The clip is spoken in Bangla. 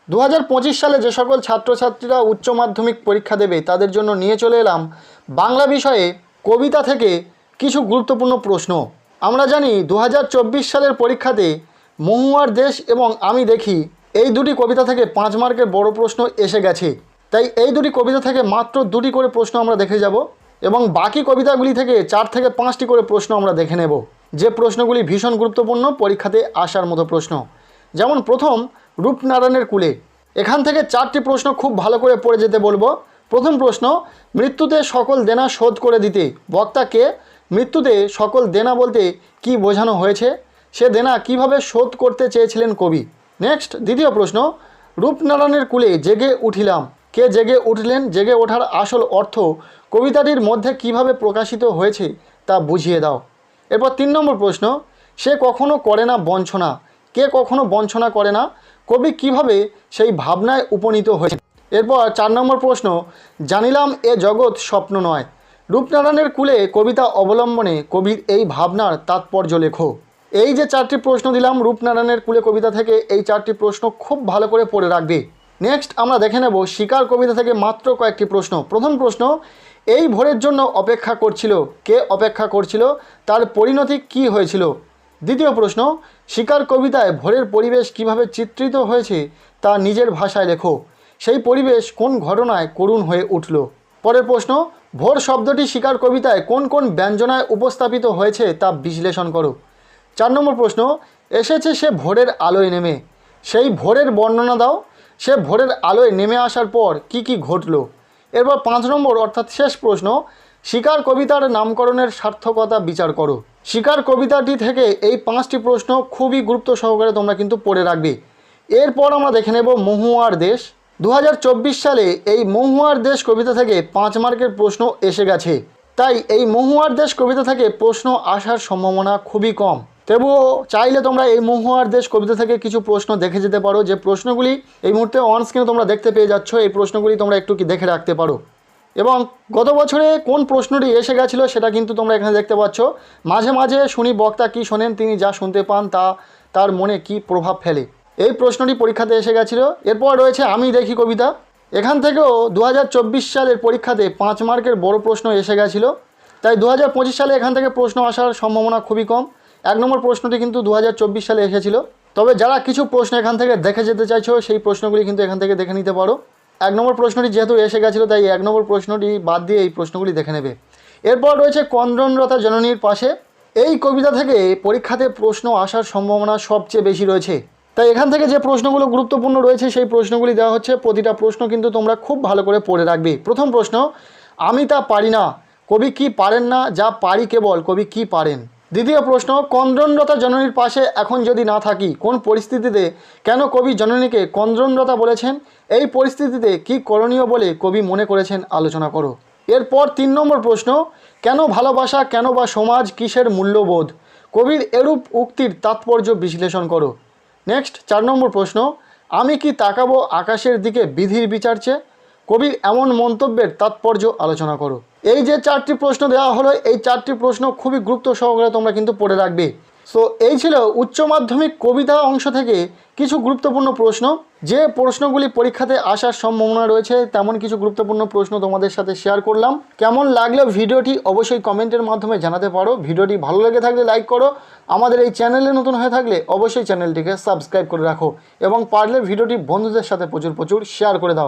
2025 সালে যে সকল ছাত্রছাত্রীরা উচ্চ মাধ্যমিক পরীক্ষা দেবে তাদের জন্য নিয়ে চলে এলাম বাংলা বিষয়ে কবিতা থেকে কিছু গুরুত্বপূর্ণ প্রশ্ন। আমরা জানি 2024 সালের পরীক্ষাতে মহুয়ার দেশ এবং আমি দেখি এই দুটি কবিতা থেকে 5 মার্কের বড় প্রশ্ন এসে গেছে। তাই এই দুটি কবিতা থেকে মাত্র দুটি করে প্রশ্ন আমরা দেখে যাব এবং বাকি কবিতাগুলি থেকে 4 থেকে 5টি করে প্রশ্ন আমরা দেখে নেব, যে প্রশ্নগুলি ভীষণ গুরুত্বপূর্ণ পরীক্ষাতে আসার মতো প্রশ্ন। যেমন প্রথম, রূপনারায়ণের কূলে। এখান থেকে 4টি প্রশ্ন খুব ভালো করে পড়ে যেতে বলবো। প্রথম প্রশ্ন, মৃত্যুতে সকল দেনা শোধ করে দিতে বক্তাকে মৃত্যুতে সকল দেনা বলতে কি বোঝানো হয়েছে, সে দেনা কিভাবে শোধ করতে চেয়েছিলেন কবি। নেক্সট, দ্বিতীয় প্রশ্ন, রূপনারায়ণের কূলে জেগে উঠিলাম, কে জেগে উঠলেন, জেগে ওঠার আসল অর্থ কবিতাটির মধ্যে কিভাবে প্রকাশিত হয়েছে তা বুঝিয়ে দাও। এরপর 3 নম্বর প্রশ্ন, সে কখনো করে না বঞ্চনা, কে কখনো বঞ্চনা করে না, কবি কিভাবে সেই ভাবনায় উপনীত হয়েছে। এরপর 4 নম্বর প্রশ্ন, জানিলাম এ জগৎ স্বপ্ন নয়, রূপনারায়ণের কূলে কবিতা অবলম্বনে কবির এই ভাবনার তাৎপর্য লেখো। এই যে 4টি প্রশ্ন দিলাম রূপনারায়ণের কূলে কবিতা থেকে, এই 4টি প্রশ্ন খুব ভালো করে পড়ে রাখবে। নেক্সট আমরা দেখে নেব শিকার কবিতা থেকে মাত্র কয়েকটি প্রশ্ন। প্রথম প্রশ্ন, এই ভোরের জন্য অপেক্ষা করছিল, কে অপেক্ষা করছিল, তার পরিণতি কি হয়েছিল। দ্বিতীয় প্রশ্ন, শিকার কবিতায় ভোরের পরিবেশ কিভাবে চিত্রিত হয়েছে তা নিজের ভাষায় লেখো, সেই পরিবেশ কোন ঘটনায় করুণ হয়ে উঠল। পরের প্রশ্ন, ভোর শব্দটি শিকার কবিতায় কোন কোন ব্যঞ্জনায় উপস্থাপিত হয়েছে তা বিশ্লেষণ করো। 4 নম্বর প্রশ্ন, এসেছে সে ভোরের আলোয় নেমে, সেই ভোরের বর্ণনা দাও, সে ভোরের আলোয় নেমে আসার পর কি কি ঘটল। এরপর 5 নম্বর অর্থাৎ শেষ প্রশ্ন, শিকার কবিতার নামকরণের সার্থকতা বিচার করো। শিকার কবিতাটি থেকে এই 5টি প্রশ্ন খুবই গুরুত্ব সহকারে তোমরা কিন্তু পড়ে রাখবে। এরপর আমরা দেখে নেব মহুয়ার দেশ। 2024 সালে এই মহুয়ার দেশ কবিতা থেকে 5 মার্কের প্রশ্ন এসে গেছে। তাই এই মহুয়ার দেশ কবিতা থেকে প্রশ্ন আসার সম্ভাবনা খুবই কম। তবুও চাইলে তোমরা এই মহুয়ার দেশ কবিতা থেকে কিছু প্রশ্ন দেখে যেতে পারো, যে প্রশ্নগুলি এই মুহূর্তে অন স্ক্রিনে তোমরা দেখতে পেয়ে যাচ্ছ। এই প্রশ্নগুলি তোমরা একটু কি দেখে রাখতে পারো। এবং গত বছরে কোন প্রশ্নটি এসে গেছিলো সেটা কিন্তু তোমরা এখানে দেখতে পাচ্ছ। মাঝে মাঝে শুনি বক্তা কি শোনেন, তিনি যা শুনতে পান তা তার মনে কি প্রভাব ফেলে, এই প্রশ্নটি পরীক্ষাতে এসে গেছিলো। এরপর রয়েছে আমি দেখি কবিতা। এখান থেকেও 2024 সালের পরীক্ষাতে 5 মার্কের বড় প্রশ্ন এসে গেছিলো। তাই 2025 সালে এখান থেকে প্রশ্ন আসার সম্ভাবনা খুবই কম। 1 নম্বর প্রশ্নটি কিন্তু 2024 সালে এসেছিলো। তবে যারা কিছু প্রশ্ন এখান থেকে দেখে যেতে চাইছো সেই প্রশ্নগুলি কিন্তু এখান থেকে দেখে নিতে পারো। 1 নম্বর প্রশ্নটি যেহেতু এসে গেছিলো তাই 1 নম্বর প্রশ্নটি বাদ দিয়ে এই প্রশ্নগুলি দেখে নেবে। এরপর রয়েছে কন্দনরতা জননীর পাশে। এই কবিতা থেকে পরীক্ষাতে প্রশ্ন আসার সম্ভাবনা সবচেয়ে বেশি রয়েছে। তাই এখান থেকে যে প্রশ্নগুলো গুরুত্বপূর্ণ রয়েছে সেই প্রশ্নগুলি দেওয়া হচ্ছে। প্রতিটা প্রশ্ন কিন্তু তোমরা খুব ভালো করে পড়ে রাখবে। প্রথম প্রশ্ন, আমি তা পারি না, কবি কি পারেন না, যা পারি কেবল কবি কি পারেন। দ্বিতীয় প্রশ্ন, কন্দনরতা জননীর পাশে এখন যদি না থাকি, কোন পরিস্থিতিতে কেন কবি জননীকে কন্দনরতা বলেছেন, এই পরিস্থিতিতে কি করণীয় বলে কবি মনে করেছেন, আলোচনা করো। এরপর 3 নম্বর প্রশ্ন, কেন ভালোবাসা, কেন বা সমাজ, কিসের মূল্যবোধ, কবির এরূপ উক্তির তাৎপর্য বিশ্লেষণ করো। নেক্সট 4 নম্বর প্রশ্ন, আমি কি তাকাবো আকাশের দিকে বিধির বিচার চেয়ে, কবির এমন মন্তব্যের তাৎপর্য আলোচনা করো। এই যে 4টি প্রশ্ন দেওয়া হলো, এই 4টি প্রশ্ন খুবই গুরুত্ব সহকারে তোমরা কিন্তু পড়ে রাখবে। সো এই ছিল উচ্চ মাধ্যমিক কবিতা অংশ থেকে কিছু গুরুত্বপূর্ণ প্রশ্ন। যে প্রশ্নগুলি পরীক্ষাতে আসার সম্ভাবনা রয়েছে তেমন কিছু গুরুত্বপূর্ণ প্রশ্ন তোমাদের সাথে শেয়ার করলাম। কেমন লাগলো ভিডিওটি অবশ্যই কমেন্টের মাধ্যমে জানাতে পারো। ভিডিওটি ভালো লেগে থাকলে লাইক করো। আমাদের এই চ্যানেলে নতুন হয়ে থাকলে অবশ্যই চ্যানেলটিকে সাবস্ক্রাইব করে রাখো এবং পারলে ভিডিওটি বন্ধুদের সাথে প্রচুর শেয়ার করে দাও।